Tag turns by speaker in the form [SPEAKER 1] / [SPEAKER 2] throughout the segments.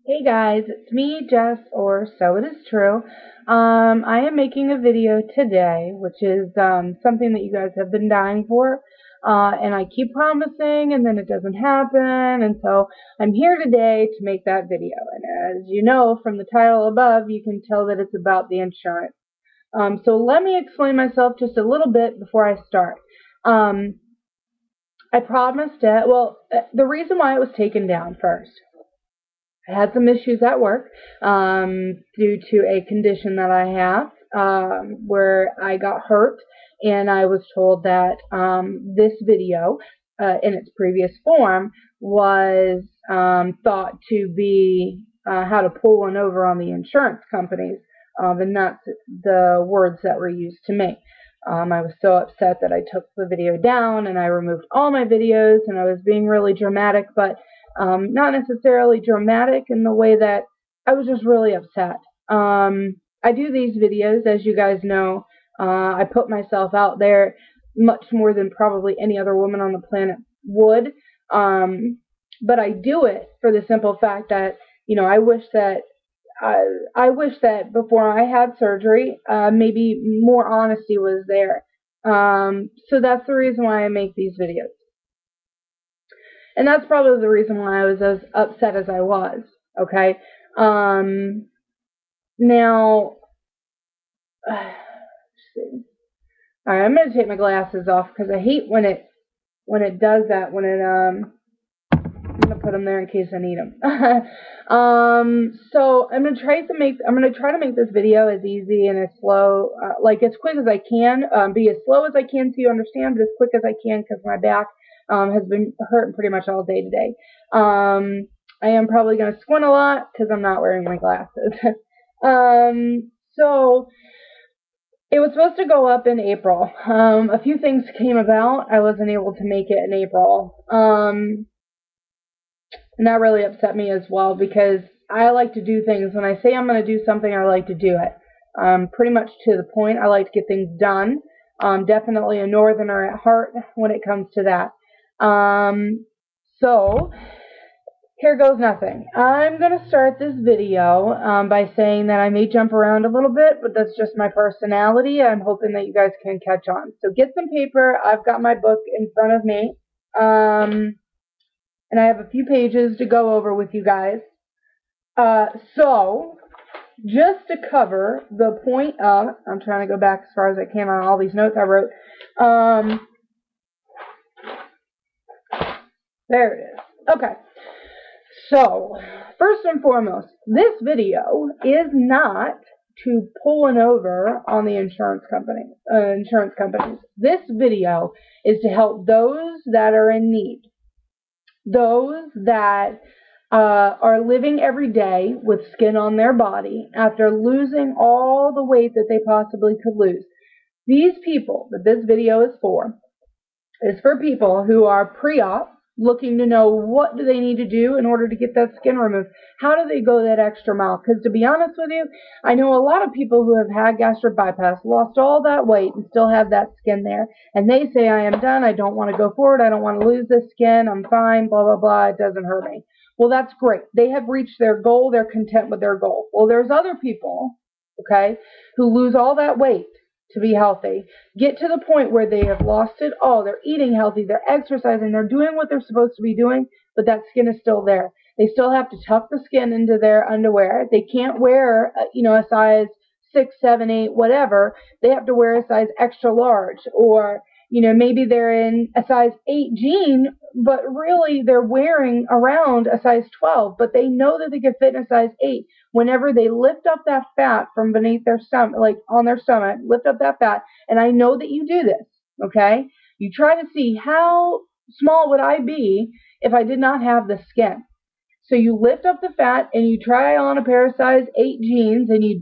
[SPEAKER 1] Hey guys, it's me, Jess, or So It Is True. I am making a video today, which is something that you guys have been dying for, and I keep promising, and then it doesn't happen, and so I'm here today to make that video. And as you know from the title above, you can tell that it's about the insurance. So let me explain myself just a little bit before I start. I promised it. Well, the reason why it was taken down first. I had some issues at work due to a condition that I have where I got hurt, and I was told that this video in its previous form was thought to be how to pull one over on the insurance companies, and that's the words that were used to me. I was so upset that I took the video down and I removed all my videos, and I was being really dramatic, but not necessarily dramatic in the way that I was just really upset. I do these videos, as you guys know. I put myself out there much more than probably any other woman on the planet would. But I do it for the simple fact that, I wish that before I had surgery, maybe more honesty was there. So that's the reason why I make these videos. And that's probably the reason why I was as upset as I was, okay? Now, let's see. All right, I'm going to take my glasses off because I hate when it does that, I'm going to put them there in case I need them. So I'm going to try to make this video as easy and as slow, like as quick as I can, be as slow as I can so you understand, but as quick as I can because my back has been hurting pretty much all day today. I am probably going to squint a lot because I'm not wearing my glasses. So it was supposed to go up in April. A few things came about. I wasn't able to make it in April. And that really upset me as well because I like to do things. When I say I'm going to do something, I like to do it. Pretty much to the point. I like to get things done. Definitely a northerner at heart when it comes to that. So here goes nothing. I'm going to start this video by saying that I may jump around a little bit, but that's just my personality. I'm hoping that you guys can catch on. So get some paper. I've got my book in front of me. And I have a few pages to go over with you guys. So just to cover the point of, I'm trying to go back as far as I can on all these notes I wrote. There it is. Okay. So, first and foremost, this video is not to pull one over on the insurance companies. This video is to help those that are in need. Those that are living every day with skin on their body after losing all the weight that they possibly could lose. These people that this video is for people who are pre-op, looking to know what do they need to do in order to get that skin removed. How do they go that extra mile? Because to be honest with you, I know a lot of people who have had gastric bypass, lost all that weight, and still have that skin there. And they say, I am done. I don't want to go forward. I don't want to lose this skin. I'm fine, blah, blah, blah. It doesn't hurt me. Well, that's great. They have reached their goal. They're content with their goal. Well, there's other people, okay, who lose all that weight to be healthy, get to the point where they have lost it all. They're eating healthy, they're exercising, they're doing what they're supposed to be doing, but that skin is still there. They still have to tuck the skin into their underwear. They can't wear, a size 6, 7, 8, whatever. They have to wear a size extra large, or maybe they're in a size 8 jean, but really they're wearing around a size 12, but they know that they can fit in a size 8. Whenever they lift up that fat from beneath their stomach, like on their stomach, lift up that fat, and I know that you do this, okay? You try to see how small would I be if I did not have the skin. So you lift up the fat and you try on a pair of size 8 jeans and you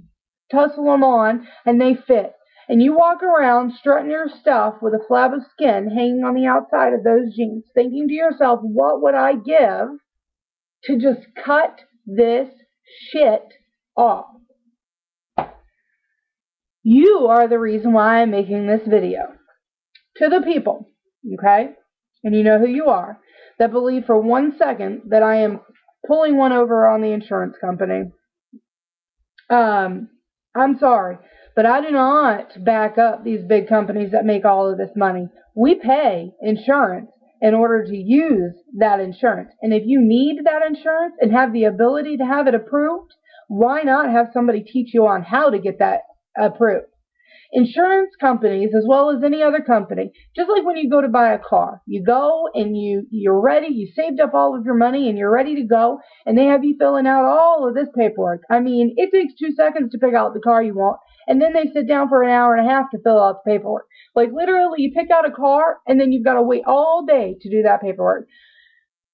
[SPEAKER 1] tussle them on and they fit. And you walk around strutting your stuff with a flab of skin hanging on the outside of those jeans, thinking to yourself, what would I give to just cut this shit off? You are the reason why I'm making this video. To the people, okay, and you know who you are, that believe for 1 second that I am pulling one over on the insurance company. I'm sorry, but I do not back up these big companies that make all of this money. We pay insurance in order to use that insurance. And if you need that insurance and have the ability to have it approved, why not have somebody teach you on how to get that approved? Insurance companies, as well as any other company, just like when you go to buy a car, you go and you're ready, you saved up all of your money and you're ready to go, and they have you filling out all of this paperwork. I mean, it takes 2 seconds to pick out the car you want, and then they sit down for an hour and a half to fill out the paperwork. Like literally, you pick out a car and then you've got to wait all day to do that paperwork.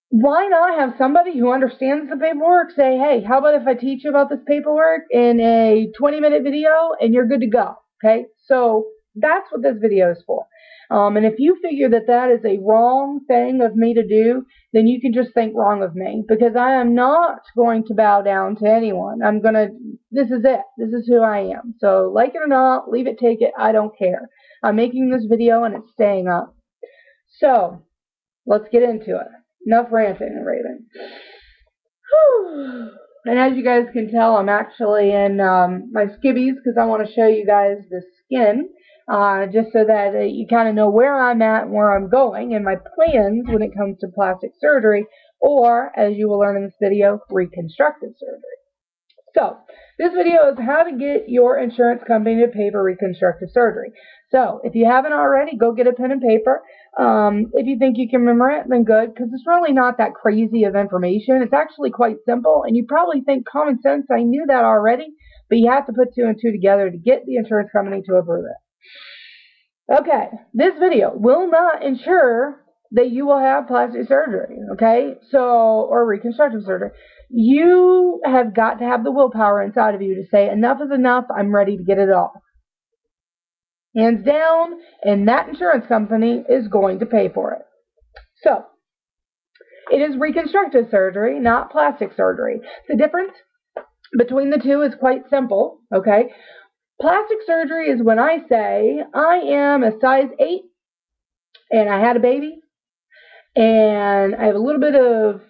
[SPEAKER 1] Why not have somebody who understands the paperwork say, hey, how about if I teach you about this paperwork in a 20-minute video and you're good to go? Okay, so that's what this video is for. And if you figure that that is a wrong thing of me to do, then you can just think wrong of me, because I am not going to bow down to anyone. This is it. This is who I am. So like it or not, leave it, take it, I don't care. I'm making this video and it's staying up. So let's get into it. Enough ranting and raving. Whew. And as you guys can tell, I'm actually in my skivvies because I want to show you guys the skin, just so that you kind of know where I'm at and where I'm going and my plans when it comes to plastic surgery, or, as you will learn in this video, reconstructive surgery. So, this video is how to get your insurance company to pay for reconstructive surgery. So, if you haven't already, go get a pen and paper. If you think you can remember it, then good, because it's really not that crazy of information. It's actually quite simple, and you probably think common sense, I knew that already, but you have to put 2 and 2 together to get the insurance company to approve it. Okay, this video will not ensure that you will have plastic surgery, okay, or reconstructive surgery. You have got to have the willpower inside of you to say, enough is enough, I'm ready to get it off. Hands down, and that insurance company is going to pay for it. So, it is reconstructive surgery, not plastic surgery. The difference between the two is quite simple, okay? Plastic surgery is when I say, I am a size 8, and I had a baby, and I have a little bit of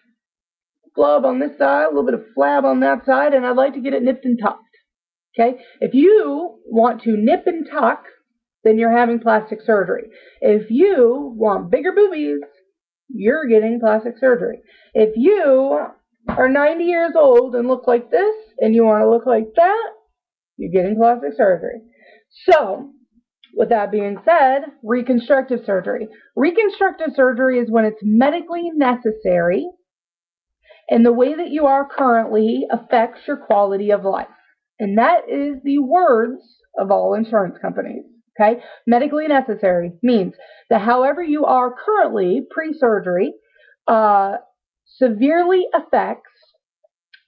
[SPEAKER 1] flub on this side, a little bit of flab on that side, and I'd like to get it nipped and tucked. Okay? If you want to nip and tuck, then you're having plastic surgery. If you want bigger boobies, you're getting plastic surgery. If you are 90 years old and look like this, and you want to look like that, you're getting plastic surgery. So, with that being said, reconstructive surgery. Reconstructive surgery is when it's medically necessary, and the way that you are currently affects your quality of life. And that is the words of all insurance companies. Okay? Medically necessary means that however you are currently pre-surgery severely affects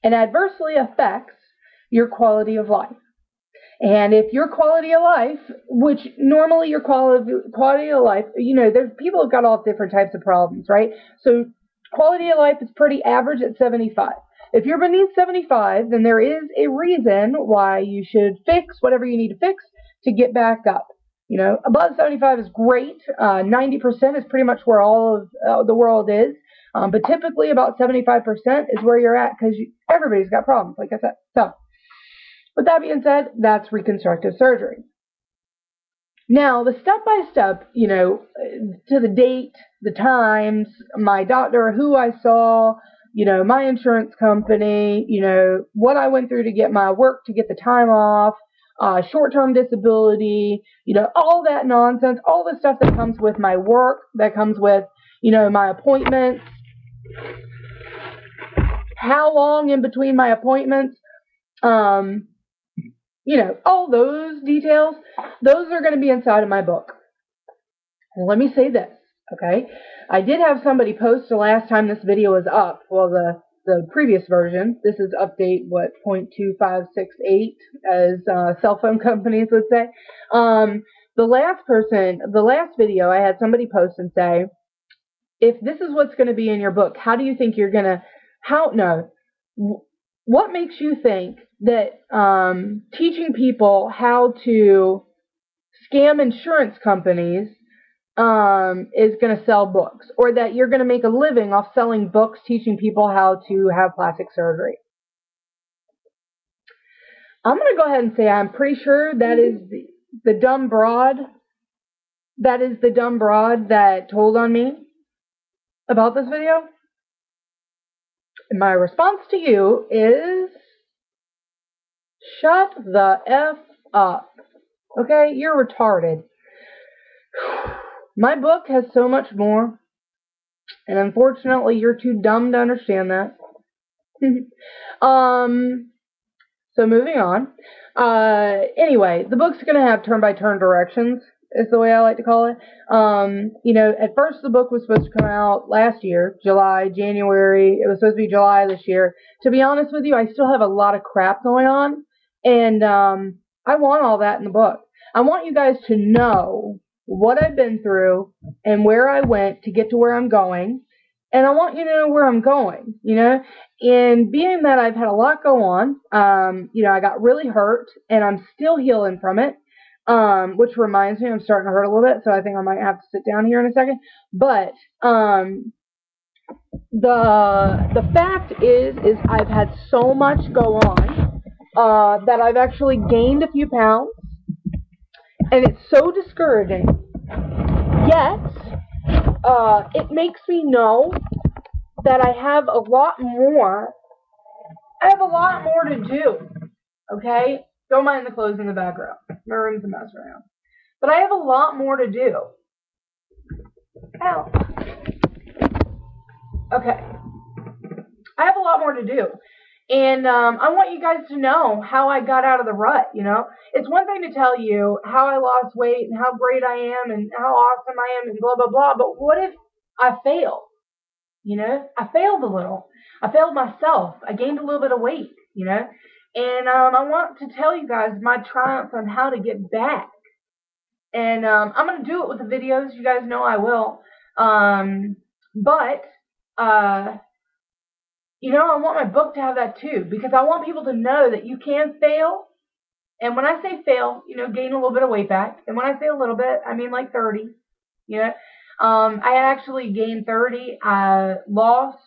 [SPEAKER 1] and adversely affects your quality of life. And if your quality of life, which normally your quality of life, there's people have got all different types of problems, right? So quality of life is pretty average at 75. If you're beneath 75, then there is a reason why you should fix whatever you need to fix to get back up. Above 75 is great. 90% is pretty much where all of the world is. But typically about 75% is where you're at, because everybody's got problems, like I said. So, with that being said, that's reconstructive surgery. Now, the step-by-step, to the date, the times, my doctor, who I saw, my insurance company, what I went through to get my work, to get the time off, short-term disability, all that nonsense, all the stuff that comes with my work, that comes with, my appointments, how long in between my appointments, all those details, those are going to be inside of my book. Well, let me say this, okay? I did have somebody post the last time this video was up, well, the previous version. This is update, 0.2568, as cell phone companies would say. The last video, I had somebody post and say, if this is what's going to be in your book, how do you think you're going to, what makes you think that teaching people how to scam insurance companies is going to sell books, or that you're going to make a living off selling books teaching people how to have plastic surgery. I'm going to go ahead and say I'm pretty sure that is the dumb broad. That is the dumb broad that told on me about this video. And my response to you is, shut the F up. Okay? You're retarded. My book has so much more, and unfortunately you're too dumb to understand that. So moving on. Anyway, the book's going to have turn-by-turn directions, is the way I like to call it. You know, at first the book was supposed to come out last year, July, January. It was supposed to be July this year. To be honest with you, I still have a lot of crap going on, and I want all that in the book. I want you guys to know what I've been through and where I went to get to where I'm going. And I want you to know where I'm going, you know. And being that I've had a lot go on, you know, I got really hurt, and I'm still healing from it, which reminds me I'm starting to hurt a little bit, so I think I might have to sit down here in a second. But the fact is I've had so much go on that I've actually gained a few pounds, and it's so discouraging. Yet, it makes me know that I have a lot more. I have a lot more to do. Okay? Don't mind the clothes in the background. My room's a mess right now. But I have a lot more to do. Ow. Okay. I have a lot more to do. And I want you guys to know how I got out of the rut, you know. It's one thing to tell you how I lost weight and how great I am and how awesome I am and blah, blah, blah. But what if I fail? You know, I failed a little. I failed myself. I gained a little bit of weight, you know. And I want to tell you guys my triumphs on how to get back. And I'm going to do it with the videos. You guys know I will. You know, I want my book to have that too, because I want people to know that you can fail. And when I say fail, you know, gain a little bit of weight back. And when I say a little bit, I mean like 30, you know. I actually gained 30. I lost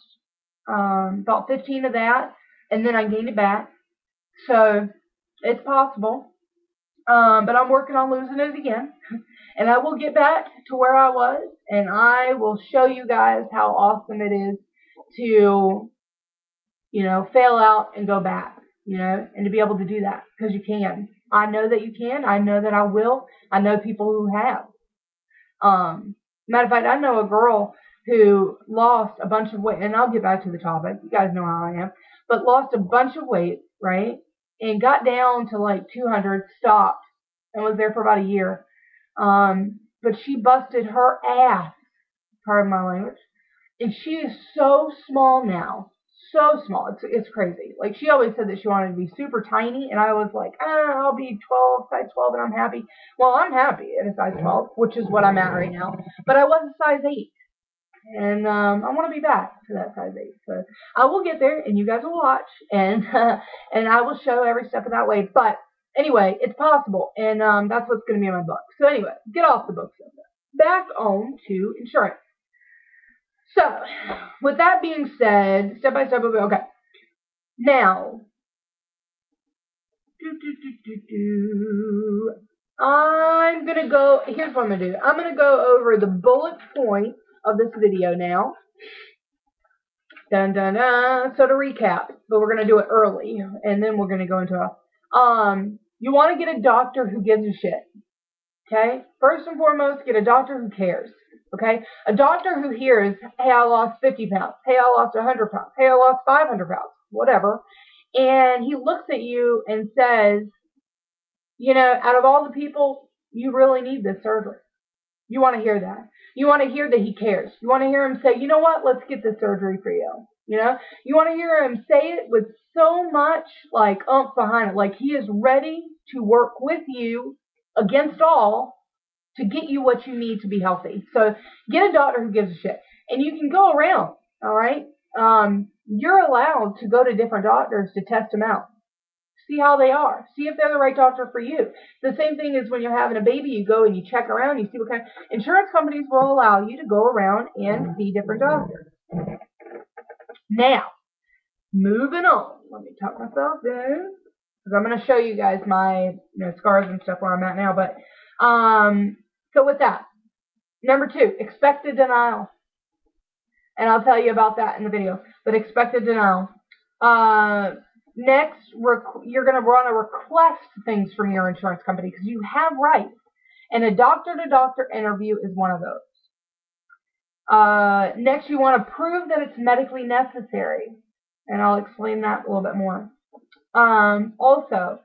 [SPEAKER 1] about 15 of that, and then I gained it back. So it's possible. But I'm working on losing it again. And I will get back to where I was, and I will show you guys how awesome it is to, you know, fail out and go back, you know, and to be able to do that, because you can. I know that you can. I know that I will. I know people who have. Matter of fact, I know a girl who lost a bunch of weight, and I'll get back to the topic. You guys know how I am. But lost a bunch of weight, right? And got down to like 200, stopped, and was there for about a year. But she busted her ass, pardon my language. And she is so small now. So small. It's crazy. Like, she always said that she wanted to be super tiny, and I was like, I'll be 12, size 12, and I'm happy. Well, I'm happy at a size 12, which is what I'm at right now. But I was a size 8. And I want to be back to that size 8. So I will get there, and you guys will watch, and I will show every step of that way. But anyway, it's possible, and that's what's going to be in my book. So anyway, get off the book subject. Back on to insurance. So, with that being said, step by step, okay. Now, I'm going to go, here's what I'm going to do. I'm going to go over the bullet points of this video now. Dun, dun, dun. So to recap, but we're going to do it early, and then we're going to go into you want to get a doctor who gives a shit. Okay? First and foremost, get a doctor who cares. Okay? A doctor who hears, hey, I lost 50 pounds. Hey, I lost 100 pounds. Hey, I lost 500 pounds. Whatever. And he looks at you and says, you know, out of all the people, you really need this surgery. You want to hear that. You want to hear that he cares. You want to hear him say, you know what, let's get this surgery for you. You know? You want to hear him say it with so much, like, oomph behind it. Like, he is ready to work with you against all to get you what you need to be healthy. So get a doctor who gives a shit. And you can go around, all right? You're allowed to go to different doctors to test them out. See how they are. See if they're the right doctor for you. The same thing is when you're having a baby, you go and you check around, you see what kind of insurance companies will allow you to go around and see different doctors. Now, moving on. Let me tuck myself in because I'm going to show you guys my scars and stuff where I'm at now. But so with that, number 2, expected denial. And I'll tell you about that in the video. But expected denial. Next, you're going to want to request things from your insurance company because you have rights. And a doctor-to-doctor interview is one of those. Next, you want to prove that it's medically necessary. And I'll explain that a little bit more. Also,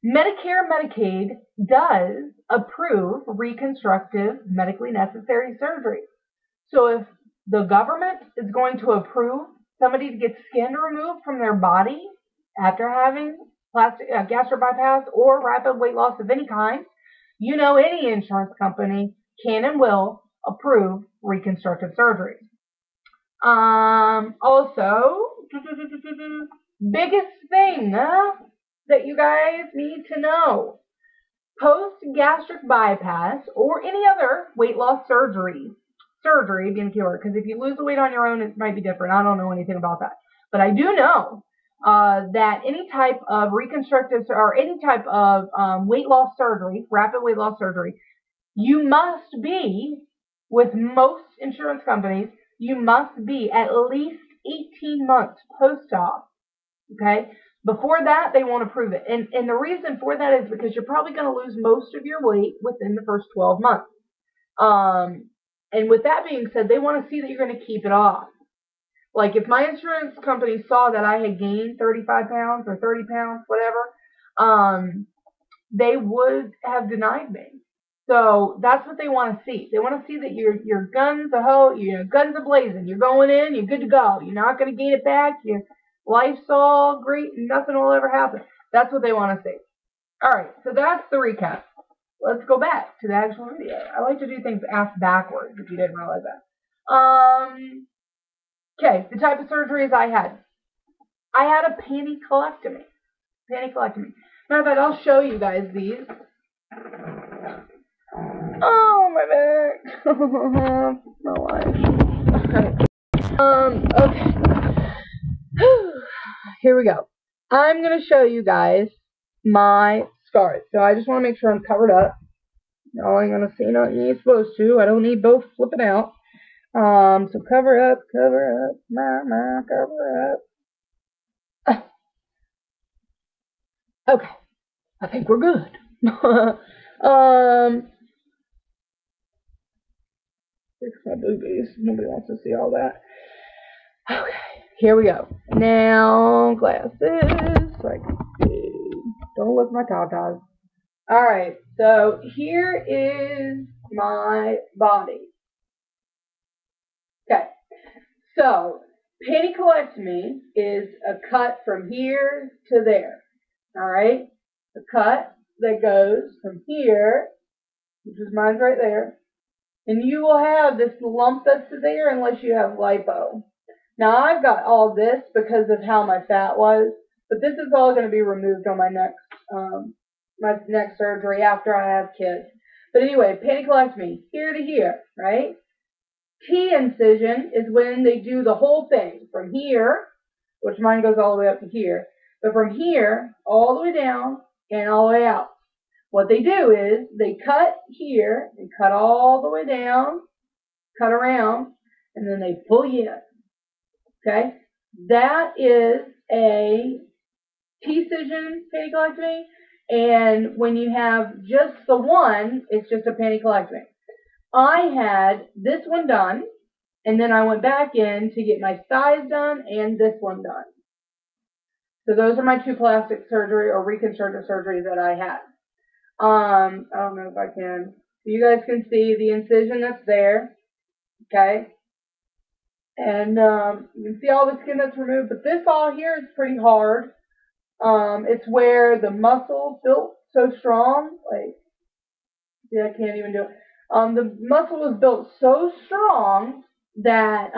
[SPEAKER 1] Medicare Medicaid does approve reconstructive medically necessary surgery. So if the government is going to approve somebody to get skin removed from their body after having gastric bypass or rapid weight loss of any kind, any insurance company can and will approve reconstructive surgery. Also, biggest thing that you guys need to know, post-gastric bypass or any other weight loss surgery being cured, because if you lose the weight on your own, it might be different. I don't know anything about that. But I do know that any type of reconstructive or any type of weight loss surgery, rapid weight loss surgery, you must be, with most insurance companies, you must be at least 18 months post-op. Okay? Before that, they won't approve it. And the reason for that is because you're probably going to lose most of your weight within the first 12 months. And with that being said, they want to see that you're going to keep it off. Like if my insurance company saw that I had gained 35 pounds or 30 pounds, whatever, they would have denied me. So that's what they want to see. They want to see that your guns guns a-blazing. You're going in, you're good to go. You're not going to gain it back. Your life's all great and nothing will ever happen. That's what they want to see. All right, so that's the recap. Let's go back to the actual video. I like to do things ass backwards, if you didn't realize that. Okay, the type of surgeries I had. I had a pantycolectomy. Matter of fact, I'll show you guys these. Oh, my back. My life. Okay. Here we go. I'm going to show you guys my scars. So I just want to make sure I'm covered up. Y'all ain't going to see nothing you ain't supposed to. I don't need both flipping out. So cover up, cover up. Okay. I think we're good. Fix my boobies. Nobody wants to see all that. Okay. Here we go. Now, glasses. So I can see. Don't look at my tatas. Alright, so here is my body. Okay, so pantycolectomy is a cut from here to there. Alright, a cut that goes from here, which is mine's right there, and you will have this lump that's there unless you have lipo. Now I've got all this because of how my fat was, but this is all going to be removed on my next surgery after I have kids. But anyway, pantycolectomy, here to here, right? T-incision is when they do the whole thing from here, which mine goes all the way up to here, but from here all the way down and all the way out. What they do is they cut here and cut all the way down, cut around, and then they pull you in. Okay? That is a T-incision pantycolectomy, and when you have just the one, it's just a pantycolectomy. I had this one done, and then I went back in to get my thighs done and this one done. So those are my two plastic surgery or reconstructive surgeries that I had. I don't know if I can. You guys can see the incision that's there. Okay? And you can see all the skin that's removed, but this all here is pretty hard. It's where the muscle built so strong, like, see, I can't even do it. The muscle was built so strong that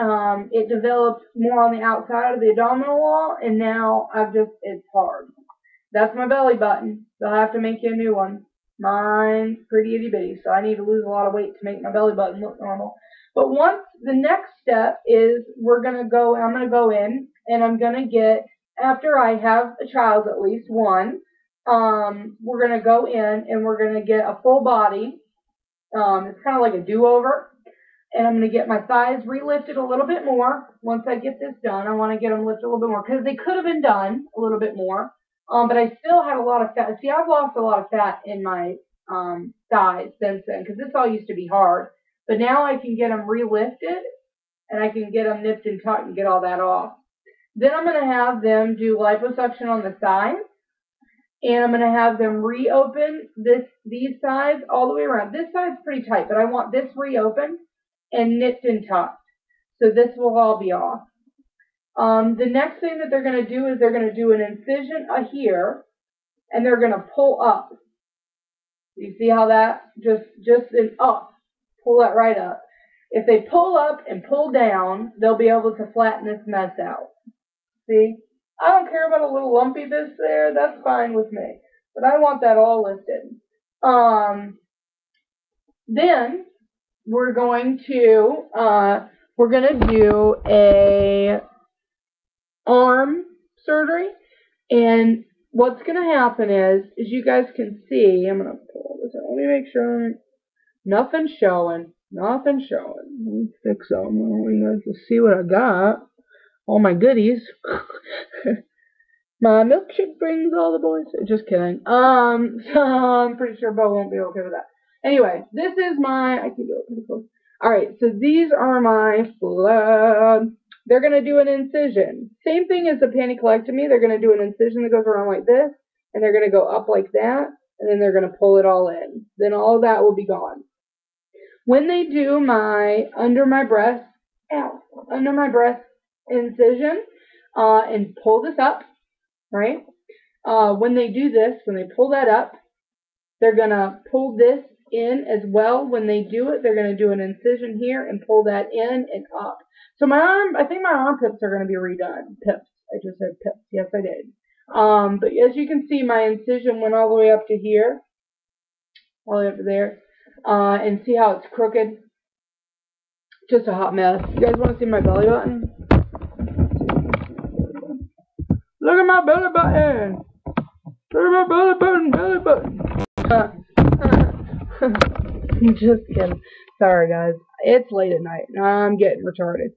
[SPEAKER 1] it developed more on the outside of the abdominal wall, and now it's hard. That's my belly button. They'll have to make you a new one. Mine's pretty itty bitty, so I need to lose a lot of weight to make my belly button look normal. But once the next step is I'm going to go in and I'm going to get, after I have a child, at least one, we're going to go in and we're going to get a full body. It's kind of like a do-over. And I'm going to get my thighs relifted a little bit more. Once I get this done, I want to get them lifted a little bit more because they could have been done a little bit more. But I still had a lot of fat. See, I've lost a lot of fat in my thighs since then because this all used to be hard. But now I can get them relifted and I can get them nipped and tucked and get all that off. Then I'm going to have them do liposuction on the sides. And I'm going to have them reopen these sides all the way around. This side's pretty tight, but I want this reopened and nipped and tucked. So this will all be off. The next thing that they're going to do is they're going to do an incision here, and they're going to pull up. You see how that just an up, pull that right up. If they pull up and pull down, they'll be able to flatten this mess out. See? I don't care about a little lumpy this there. That's fine with me. But I want that all lifted. Then we're going to do a arm surgery. And what's going to happen is you guys can see, I'm going to pull this out. Let me make sure nothing's showing. Nothing's showing. Let me fix them. I want you guys to see what I got. All my goodies. My milkshake brings all the boys. Just kidding. So I'm pretty sure Bo won't be okay with that. Anyway, this is my, I can do it pretty close. Alright, so these are my they're going to do an incision. Same thing as the pantycolectomy. They're going to do an incision that goes around like this, and they're going to go up like that, and then they're going to pull it all in. Then all of that will be gone. When they do my under my breast incision and pull this up, right? When they do this, when they pull that up, they're going to pull this in as well. When they do it, they're going to do an incision here and pull that in and up. So my arm, I think my armpits are going to be redone. Pips. I just said pips. Yes, I did. But as you can see, my incision went all the way up to here, all the way up to there. And see how it's crooked? Just a hot mess. You guys want to see my belly button? Look at my belly button! Look at my belly button! Just kidding. Sorry, guys. It's late at night. I'm getting retarded.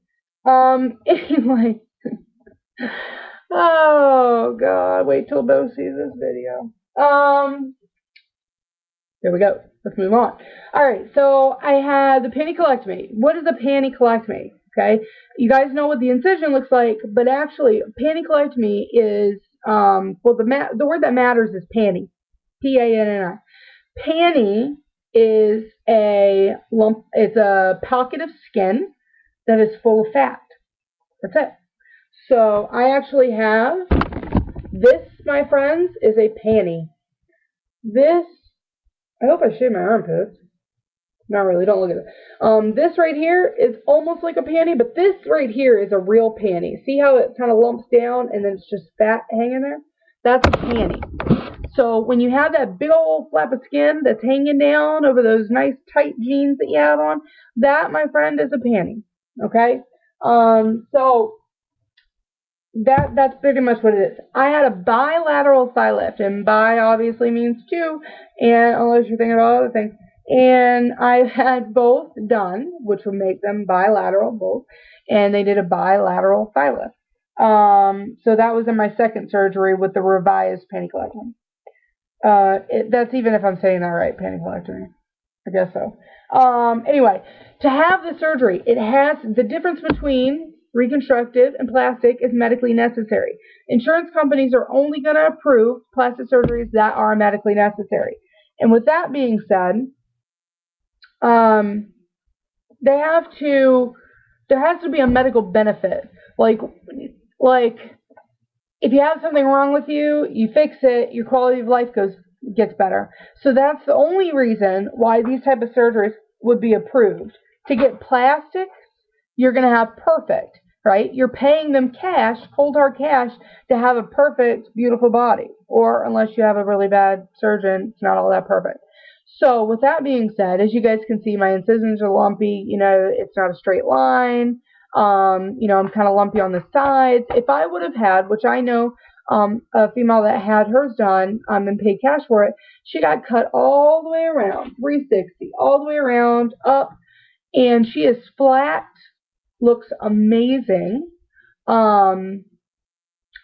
[SPEAKER 1] Anyway. Oh, God. Wait till Bo sees this video. There we go. Let's move on. Alright, so I had the pantycolectomy. What is a pantycolectomy? Okay, you guys know what the incision looks like, but actually, pantycolectomy is, well, the word that matters is panty. P-A-N-N-I. Panty is a lump, it's a pocket of skin that is full of fat. That's it. So, I actually have, this, my friends, is a panty. This, I hope I shave my armpits. Not really, don't look at it. This right here is almost like a panty, but this right here is a real panty. See how it kind of lumps down and then it's just fat hanging there? That's a panty. So when you have that big old flap of skin that's hanging down over those nice tight jeans that you have on, that, my friend, is a panty. Okay? So that's pretty much what it is. I had a bilateral thigh lift, and bi obviously means two, and unless you're thinking about other things. And I had both done, which would make them bilateral, both, and they did a bilateral thigh lift. So that was in my second surgery with the revised pantycolectomy. That's even if I'm saying that right, pantycolectomy. I guess so. Anyway, to have the surgery, it has the difference between reconstructive and plastic is medically necessary. Insurance companies are only going to approve plastic surgeries that are medically necessary. And with that being said, there has to be a medical benefit. Like if you have something wrong with you, you fix it, your quality of life gets better. So that's the only reason why these type of surgeries would be approved. To get plastic, you're going to have perfect. right? You're paying them cash, cold hard cash, to have a perfect, beautiful body. Or unless you have a really bad surgeon, it's not all that perfect. So with that being said, as you guys can see, my incisions are lumpy. You know, it's not a straight line. You know, I'm kind of lumpy on the sides. If I would have had, which I know a female that had hers done and paid cash for it, she got cut all the way around, 360, all the way around, up, and she is flat, looks amazing.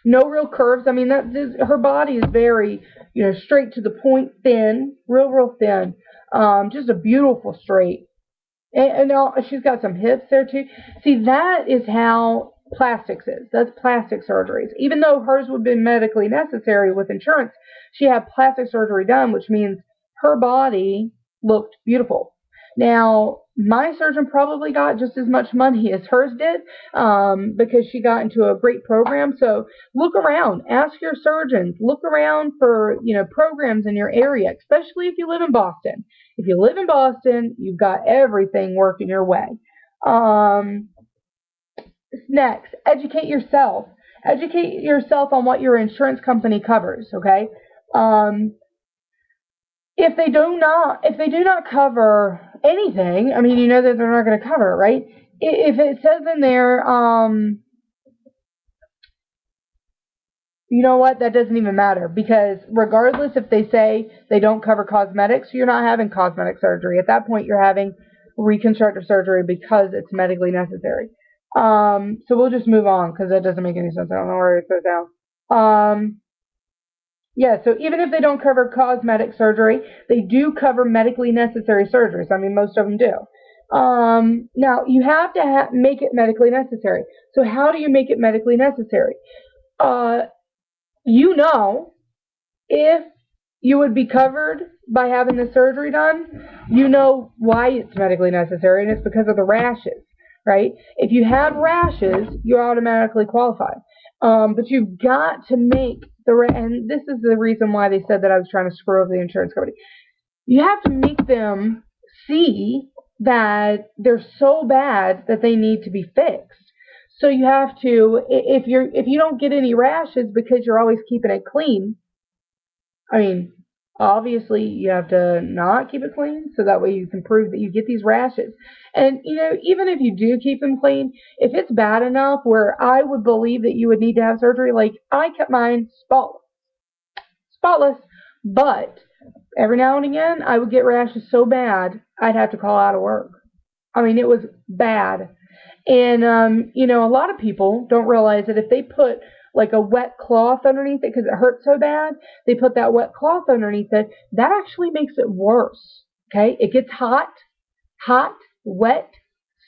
[SPEAKER 1] No real curves. I mean, her body is very, you know, straight to the point, thin, real thin. Just a beautiful straight. And now she's got some hips there too. See, that is how plastics is. That's plastic surgeries. Even though hers would have been medically necessary with insurance, she had plastic surgery done, which means her body looked beautiful. Now, my surgeon probably got just as much money as hers did because she got into a great program. So look around, ask your surgeons, look around for, you know, programs in your area, especially if you live in Boston. If you live in Boston, you've got everything working your way. Next, educate yourself. Educate yourself on what your insurance company covers, okay? If they do not cover anything, I mean, you know that they're not going to cover it, right? If it says in there, you know what, that doesn't even matter, because regardless if they say they don't cover cosmetics, you're not having cosmetic surgery. At that point, you're having reconstructive surgery because it's medically necessary. So we'll just move on because that doesn't make any sense. I don't know where it goes down. Yeah, so even if they don't cover cosmetic surgery, they do cover medically necessary surgeries. I mean, most of them do. Now, you have to make it medically necessary. So how do you make it medically necessary? You know, if you would be covered by having the surgery done, you know why it's medically necessary, and it's because of the rashes, right? If you have rashes, you're automatically qualified. But you've got to make and this is the reason why they said that I was trying to screw over the insurance company. You have to make them see that they're so bad that they need to be fixed. So you have to, if you don't get any rashes because you're always keeping it clean, I mean, obviously you have to not keep it clean so that way you can prove that you get these rashes. And, you know, even if you do keep them clean, if it's bad enough where I would believe that you would need to have surgery, like I kept mine spotless, but every now and again I would get rashes so bad I'd have to call out of work. I mean, it was bad. And, you know, a lot of people don't realize that if they put like a wet cloth underneath it because it hurts so bad, they put that wet cloth underneath it, that actually makes it worse, okay? It gets hot, wet,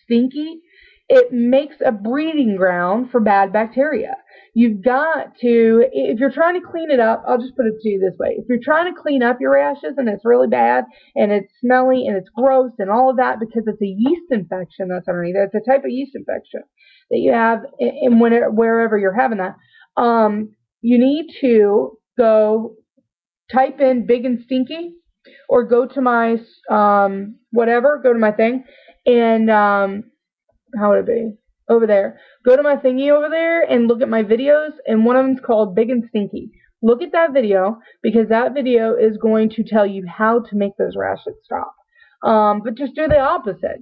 [SPEAKER 1] stinky. It makes a breeding ground for bad bacteria. You've got to, if you're trying to clean it up, I'll just put it to you this way. If you're trying to clean up your rashes and it's really bad and it's smelly and it's gross and all of that because it's a yeast infection that's underneath it, it's a type of yeast infection that you have in wherever you're having that, you need to go type in big and stinky or go to my, go to my thing and, how would it be? Over there. Go to my thingy over there and look at my videos, and one of them is called Big and Stinky. Look at that video because that video is going to tell you how to make those rashes stop. But just do the opposite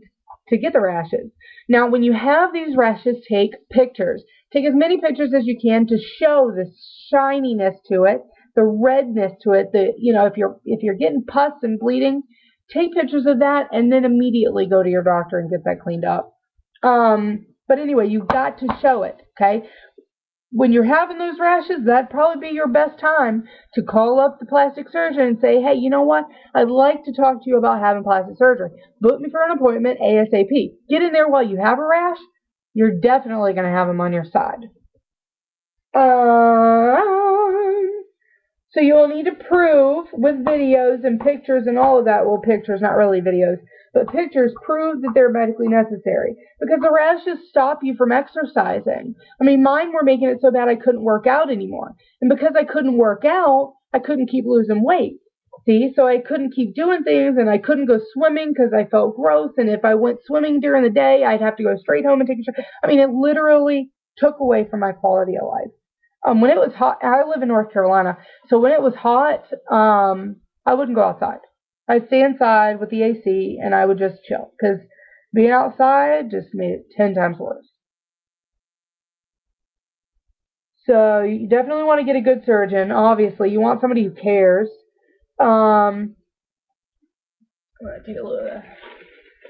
[SPEAKER 1] to get the rashes. Now, when you have these rashes, take pictures. Take as many pictures as you can to show the shininess to it, the redness to it. You know, if you're getting pus and bleeding, take pictures of that and then immediately go to your doctor and get that cleaned up. But anyway, you've got to show it, okay? When you're having those rashes, that'd probably be your best time to call up the plastic surgeon and say, hey, you know what? I'd like to talk to you about having plastic surgery. Book me for an appointment ASAP. Get in there while you have a rash. You're definitely going to have them on your side. So you'll need to prove with videos and pictures and all of that. Well, pictures, not really videos. But pictures prove that they're medically necessary because the rashes stop you from exercising. I mean, mine were making it so bad I couldn't work out anymore. And because I couldn't work out, I couldn't keep losing weight. See, so I couldn't keep doing things, and I couldn't go swimming because I felt gross, and if I went swimming during the day, I'd have to go straight home and take a shower. I mean, it literally took away from my quality of life. When it was hot, I live in North Carolina, so when it was hot, I wouldn't go outside. I'd stay inside with the AC, and I would just chill, because being outside just made it 10 times worse. So you definitely want to get a good surgeon. Obviously, you want somebody who cares. I'm going to take a look at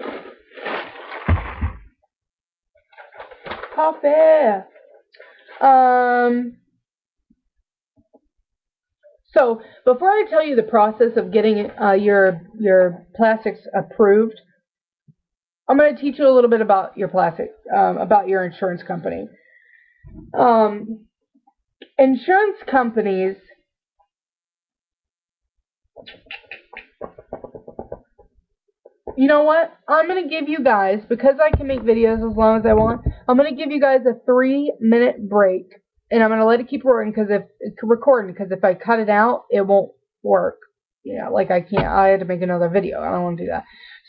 [SPEAKER 1] that. Coffee. So before I tell you the process of getting your plastics approved, I'm going to teach you a little bit about your plastic, about your insurance company. Insurance companies, you know what? I'm going to give you guys, because I can make videos as long as I want, I'm going to give you guys a 3-minute break. And I'm going to let it keep recording because if I cut it out, it won't work. Yeah, like I had to make another video. I don't want to do that.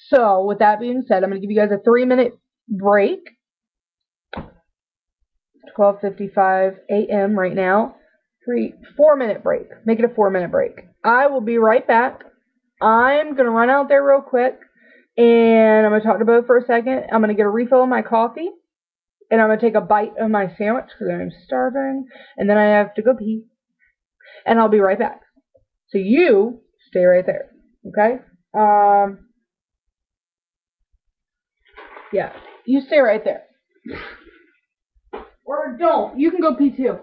[SPEAKER 1] So with that being said, I'm going to give you guys a 3-minute break. 12:55 a.m. right now. 4-minute break. Make it a 4-minute break. I will be right back. I'm going to run out there real quick, and I'm going to talk to Bo for a second. I'm going to get a refill of my coffee, and I'm going to take a bite of my sandwich because I'm starving, and then I have to go pee, and I'll be right back. So you stay right there, okay? Yeah, you stay right there. Or don't. You can go pee too.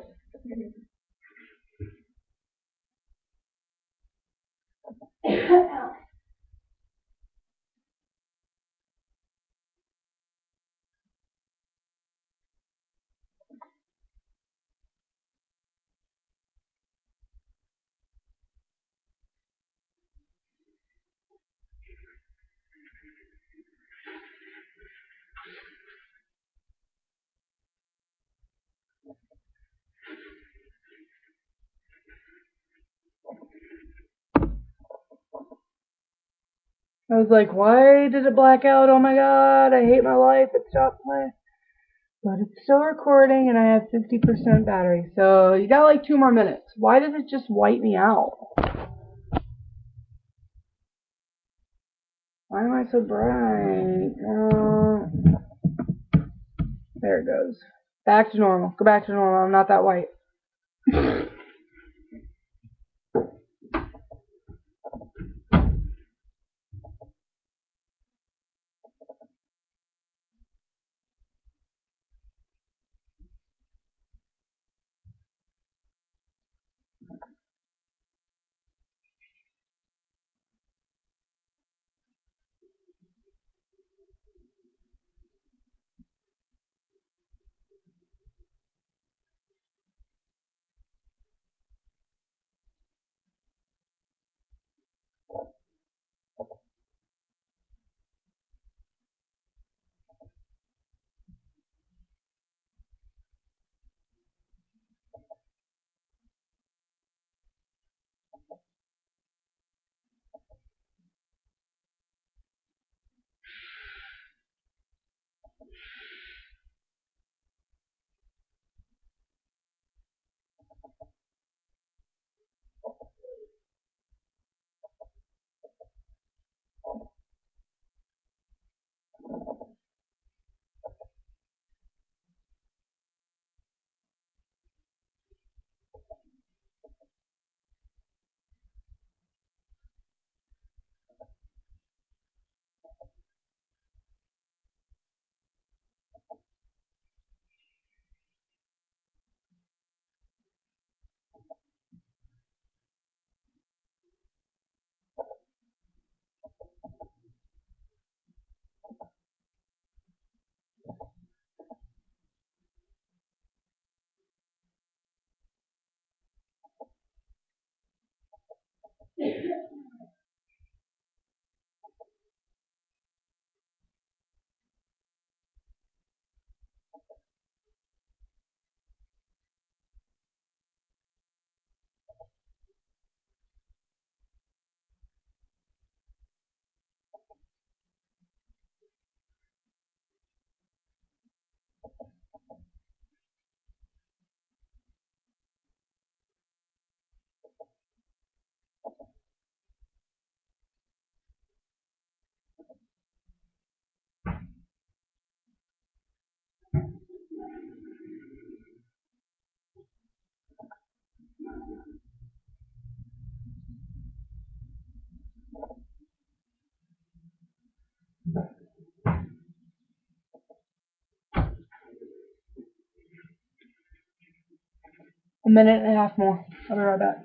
[SPEAKER 1] I was like, why did it black out? Oh my god, I hate my life. It stopped playing. But it's still recording, and I have 50% battery. So you got like 2 more minutes. Why did it just wipe me out? Why am I so bright? There it goes. Back to normal. Go back to normal. I'm not that white. A minute and a half more. I'll be right back.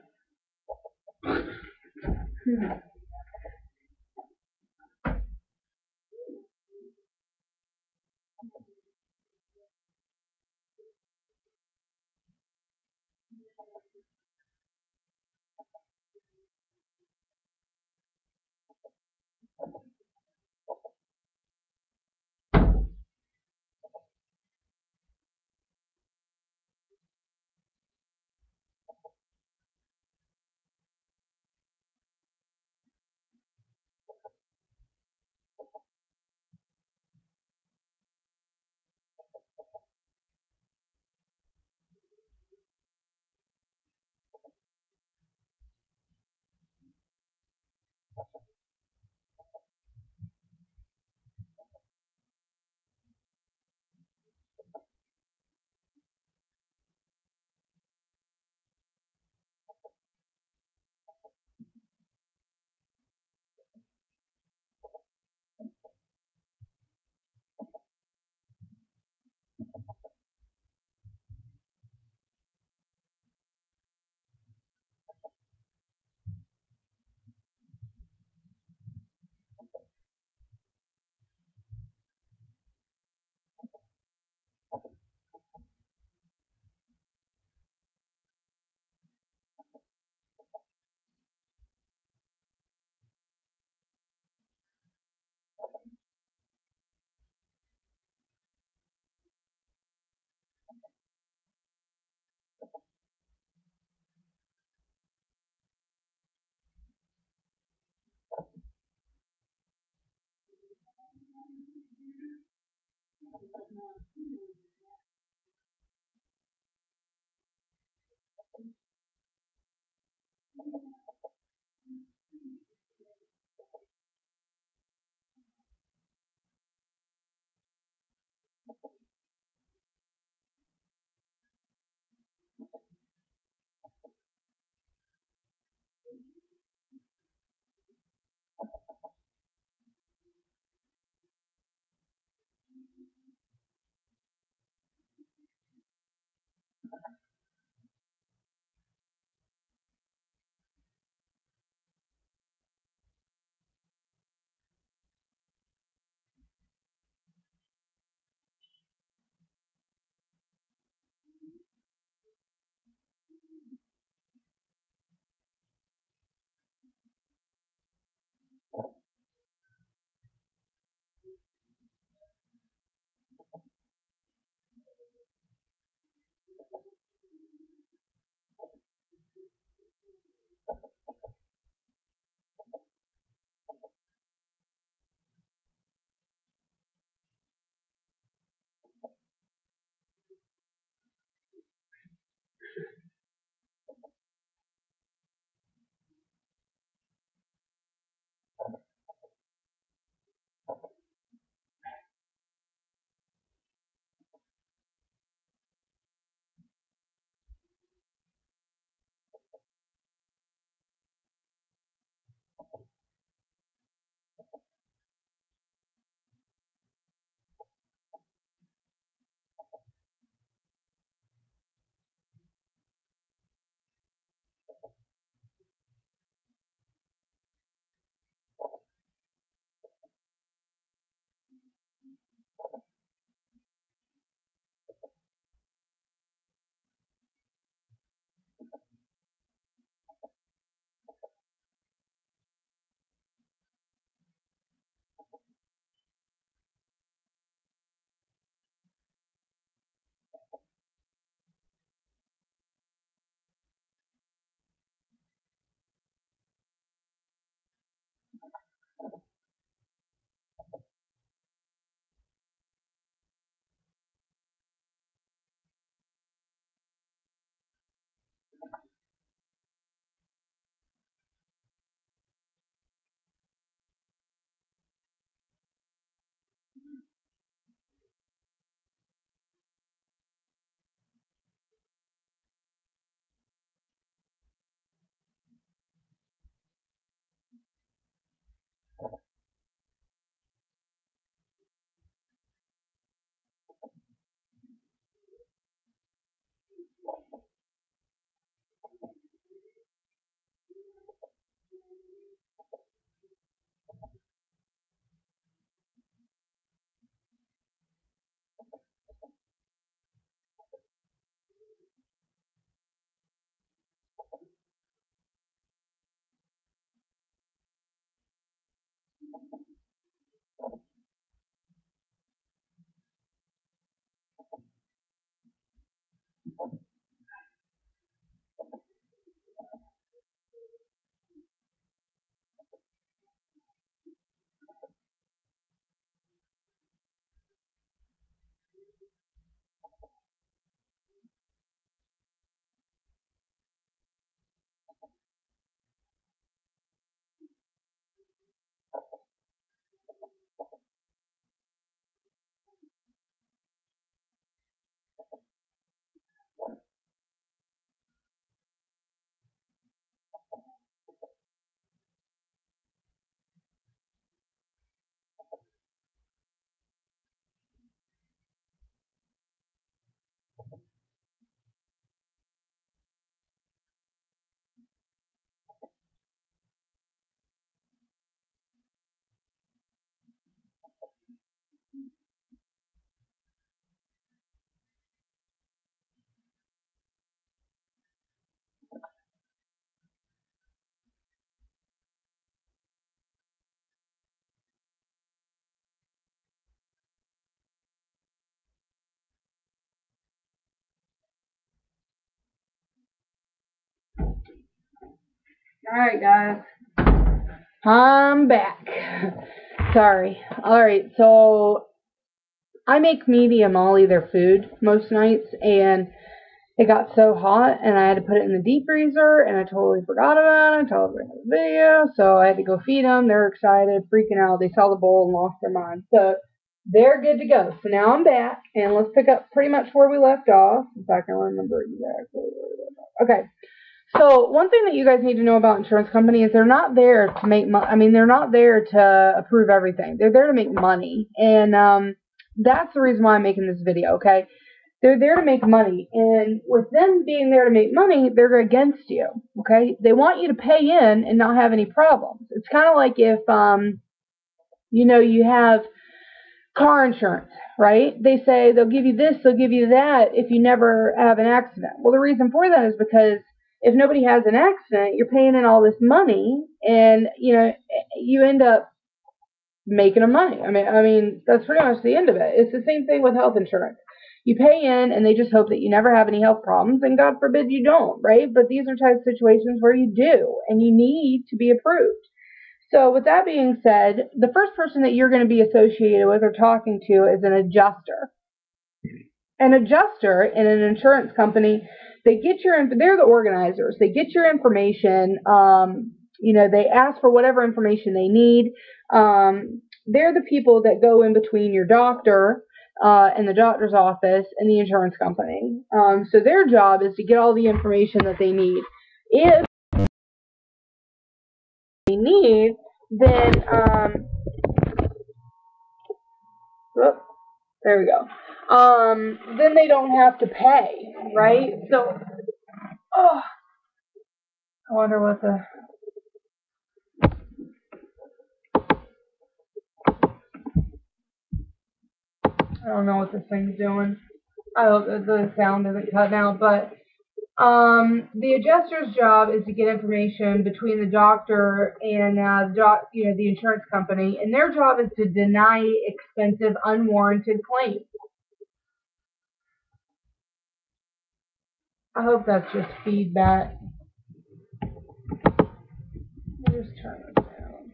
[SPEAKER 1] Alright, guys. I'm back. Sorry. Alright, so I make medium I'll eat their food most nights, and it got so hot, and I had to put it in the deep freezer, and I totally forgot about it. I told them in the video, so I had to go feed them. They're excited, freaking out. They saw the bowl and lost their mind. So they're good to go. So now I'm back, and let's pick up pretty much where we left off. If I can remember exactly where we left off. Okay. So one thing that you guys need to know about insurance companies is they're not there to make money. I mean, they're not there to approve everything. They're there to make money, and that's the reason why I'm making this video. Okay, they're there to make money, and with them being there to make money, they're against you. Okay, they want you to pay in and not have any problems. It's kind of like if you have car insurance, right? They say they'll give you this, they'll give you that if you never have an accident. Well, the reason for that is because if nobody has an accident, you're paying in all this money, and you end up making a money. I mean that's pretty much the end of it. It's the same thing with health insurance. You pay in, and they just hope that you never have any health problems, and God forbid you don't, right? But these are types of situations where you do, and you need to be approved. So with that being said, the first person that you're going to be associated with or talking to is an adjuster. An adjuster in an insurance company, they're the organizers. They get your information. They ask for whatever information they need. They're the people that go in between your doctor and the doctor's office and the insurance company. So their job is to get all the information that they need. If they need, then there we go. Then they don't have to pay, right? So, I wonder what I don't know what this thing's doing. I hope that the sound isn't cut out, but the adjuster's job is to get information between the doctor and the insurance company, and their job is to deny expensive, unwarranted claims. I hope that's just feedback. Let me just turn it down.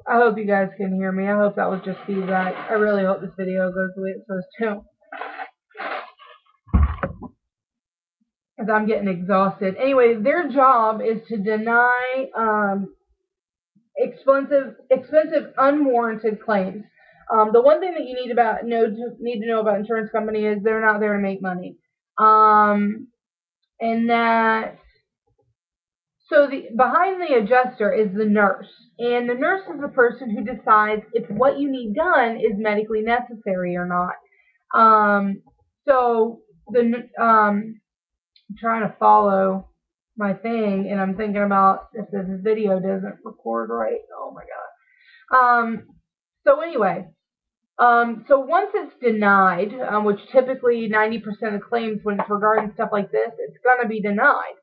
[SPEAKER 1] I hope you guys can hear me. I hope that was just feedback. I really hope this video goes the way it's supposed to, because I'm getting exhausted. Anyway, their job is to deny expensive, unwarranted claims. The one thing that you need to know about insurance company is they're not there to make money, and that. So behind the adjuster is the nurse, and the nurse is the person who decides if what you need done is medically necessary or not. I'm trying to follow my thing, and I'm thinking about if this video doesn't record right. Oh my god. So anyway, so once it's denied, which typically 90% of claims when it's regarding stuff like this, it's gonna be denied.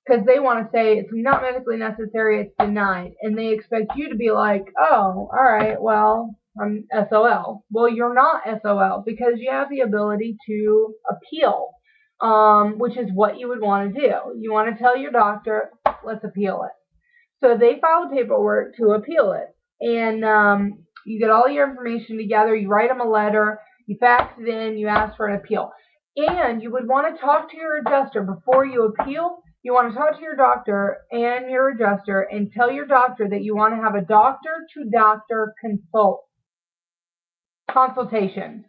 [SPEAKER 1] Because they want to say it's not medically necessary, it's denied. And they expect you to be like, oh, all right, well, I'm SOL. Well, you're not SOL because you have the ability to appeal, which is what you would want to do. You want to tell your doctor, let's appeal it. So they file the paperwork to appeal it. And you get all your information together, you write them a letter, you fax it in, you ask for an appeal. And you would want to talk to your adjuster before you appeal. You want to talk to your doctor and your adjuster and tell your doctor that you want to have a doctor-to-doctor consultation.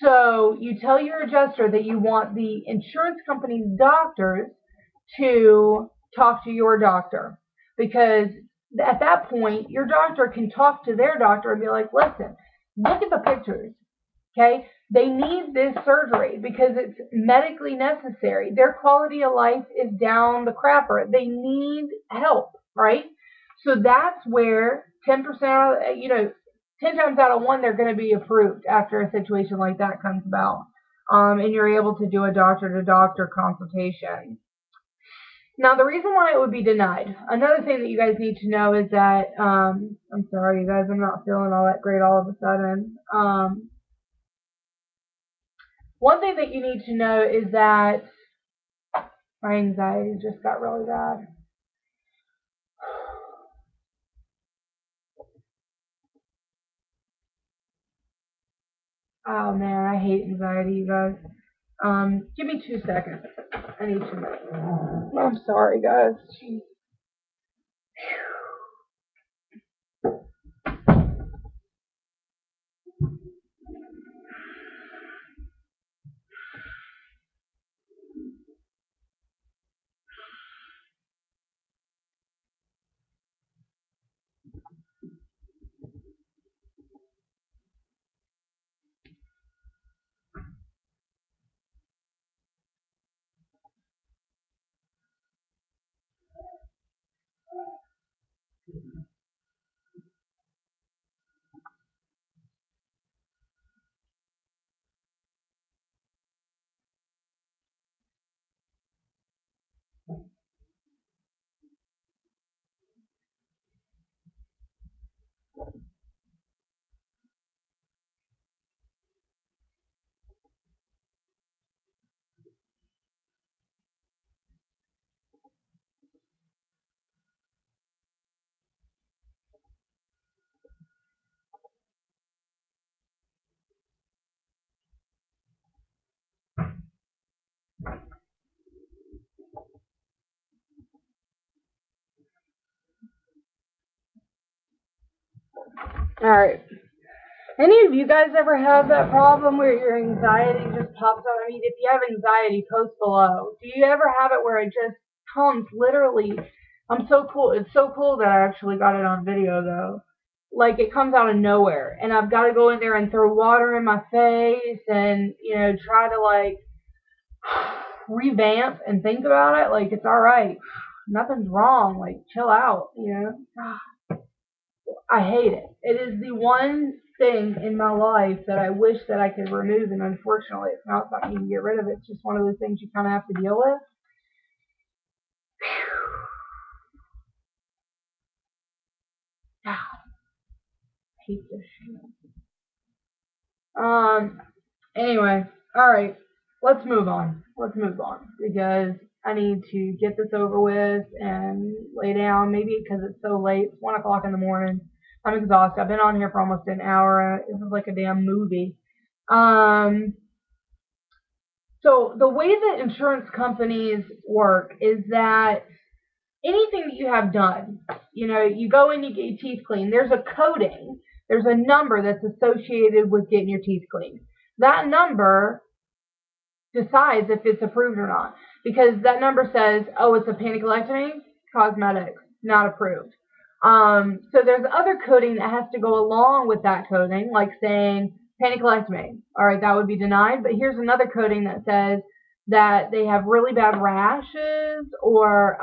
[SPEAKER 1] So you tell your adjuster that you want the insurance company's doctors to talk to your doctor, because at that point your doctor can talk to their doctor and be like, listen, look at the pictures. Okay, they need this surgery because it's medically necessary. Their quality of life is down the crapper. They need help, right? So that's where 10%, 10 times out of 1, they're going to be approved after a situation like that comes about. And you're able to do a doctor-to-doctor consultation. Now, the reason why it would be denied, another thing that you guys need to know is that, I'm sorry, you guys, I'm not feeling all that great all of a sudden. One thing that you need to know is that my anxiety just got really bad. Oh man, I hate anxiety, you guys. Give me 2 seconds. I need to know. I'm sorry, guys. Jeez. Alright. Any of you guys ever have that problem where your anxiety just pops up? I mean, if you have anxiety, post below. Do you ever have it where it just comes literally? I'm so cool. It's so cool that I actually got it on video, though. Like, it comes out of nowhere. And I've got to go in there and throw water in my face and, try to, like, revamp and think about it. Like, it's alright. Nothing's wrong. Like, chill out, I hate it. It is the one thing in my life that I wish that I could remove, and unfortunately, it's not something you can get rid of. It's just one of those things you kind of have to deal with. I hate this shit. Anyway, all right. Let's move on. Because I need to get this over with and lay down. Maybe because it's so late. It's 1 o'clock in the morning. I'm exhausted. I've been on here for almost an hour. This is like a damn movie. So the way that insurance companies work is that anything that you have done, you go in, you get your teeth cleaned. There's a coding. There's a number that's associated with getting your teeth cleaned. That number decides if it's approved or not, because that number says, oh, it's a panniculectomy, cosmetics, not approved. So there's other coding that has to go along with that coding, like saying panniculectomy. All right, that would be denied. But here's another coding that says that they have really bad rashes or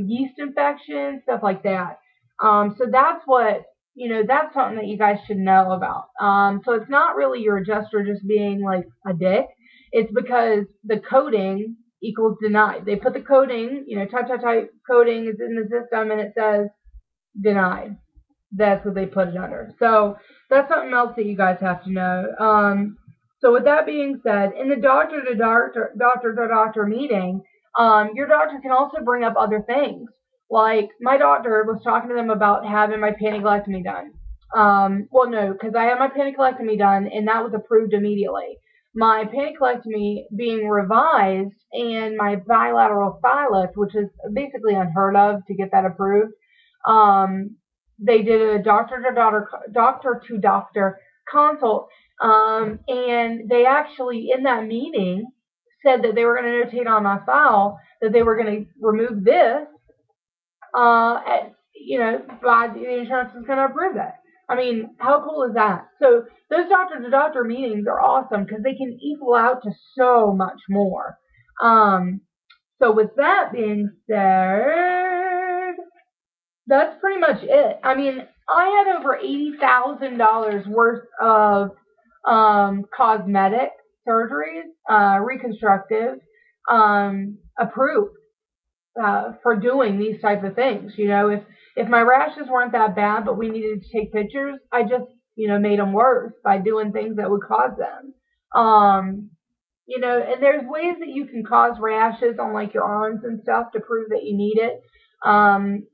[SPEAKER 1] yeast infections, stuff like that. So that's what, that's something that you guys should know about. So it's not really your adjuster just being like a dick. It's because the coding equals denied. They put the coding, type coding is in the system and it says denied. That's what they put it under. So that's something else that you guys have to know. So with that being said, in the doctor-to-doctor meeting, your doctor can also bring up other things. Like, my doctor was talking to them about having my panniculectomy done. Well, no, because I had my panniculectomy done, and that was approved immediately. my pancreatectomy being revised and my bilateral thigh lift, which is basically unheard of to get that approved. They did a doctor to doctor consult, and they actually in that meeting said that they were going to notate on my file that they were going to remove this, by the insurance is going to approve that. I mean, how cool is that? So those doctor-to-doctor meetings are awesome because they can equal out to so much more. So with that being said, that's pretty much it. I mean, I had over $80,000 worth of cosmetic surgeries, reconstructive, approved for doing these type of things. If my rashes weren't that bad, but we needed to take pictures, I just, made them worse by doing things that would cause them. And there's ways that you can cause rashes on like your arms and stuff to prove that you need it. And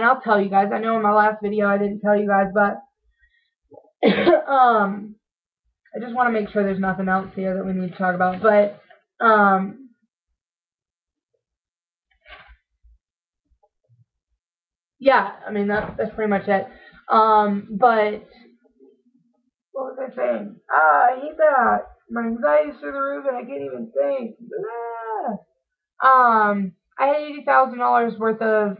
[SPEAKER 1] I'll tell you guys, I know in my last video I didn't tell you guys, but I just want to make sure there's nothing else here that we need to talk about. But yeah, I mean that's pretty much it. But what was I saying? I hate that. My anxiety's through the roof and I can't even think. I had $80,000 worth of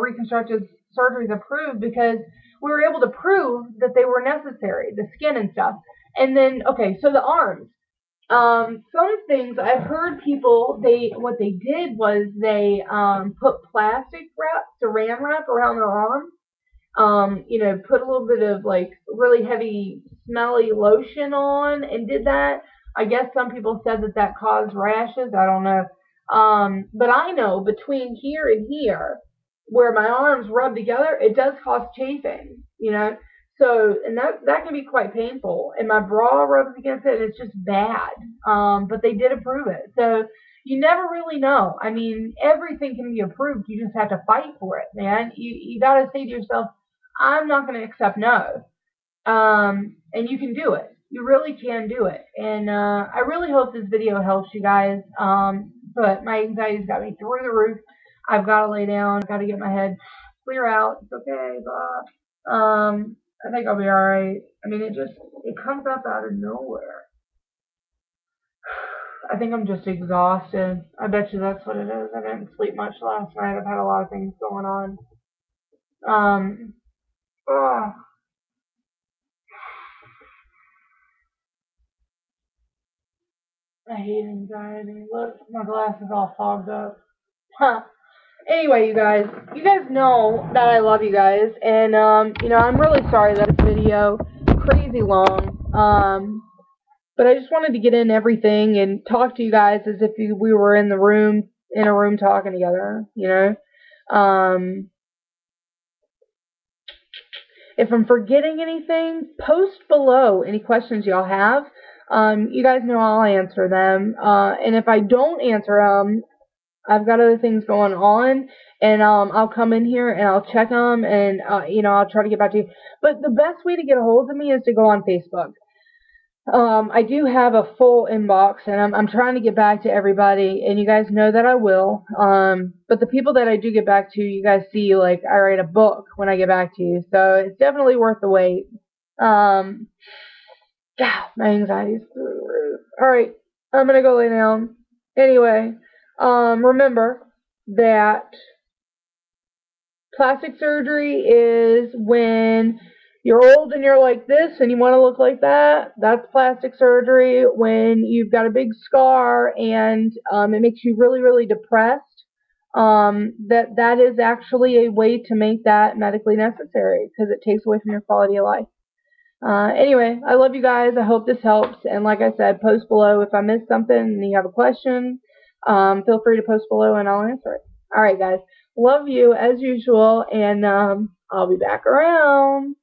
[SPEAKER 1] reconstructive surgeries approved because we were able to prove that they were necessary, the skin and stuff. And then, okay, so the arms. Some things I've heard people, what they did was they put plastic wrap, saran wrap around their arms. Put a little bit of like really heavy, smelly lotion on and did that. I guess some people said that caused rashes. I don't know. But I know between here and here, where my arms rub together, it does cause chafing. So, and that can be quite painful. And my bra rubs against it, and it's just bad. But they did approve it. So you never really know. I mean, everything can be approved. You just have to fight for it, man. You got to say to yourself, I'm not going to accept no. And you can do it. You really can do it. And I really hope this video helps you guys. But my anxiety's got me through the roof. I've got to lay down. I've got to get my head clear out. It's okay. Blah. I think I'll be alright. I mean, it comes up out of nowhere. I think I'm just exhausted. I bet you that's what it is. I didn't sleep much last night. I've had a lot of things going on. Oh. I hate anxiety. Look, my glass is all fogged up. Huh. Anyway, you guys know that I love you guys, and I'm really sorry that this video crazy long. But I just wanted to get in everything and talk to you guys as if we were in a room talking together. If I'm forgetting anything, post below any questions y'all have. You guys know I'll answer them. And if I don't answer them, I've got other things going on, and I'll come in here and I'll check them, and I'll try to get back to you. But the best way to get a hold of me is to go on Facebook. I do have a full inbox, and I'm trying to get back to everybody, and you guys know that I will. But the people that I do get back to, you guys see, like, I write a book when I get back to you, so it's definitely worth the wait. God, my anxiety's through the roof. Alright, I'm gonna go lay down. Anyway, remember that plastic surgery is when you're old and you're like this and you want to look like that. That's plastic surgery. When you've got a big scar and it makes you really, really depressed, that is actually a way to make that medically necessary because it takes away from your quality of life. Anyway, I love you guys. I hope this helps. And like I said, post below if I missed something and you have a question. Feel free to post below and I'll answer it. Alright guys, love you as usual, and I'll be back around.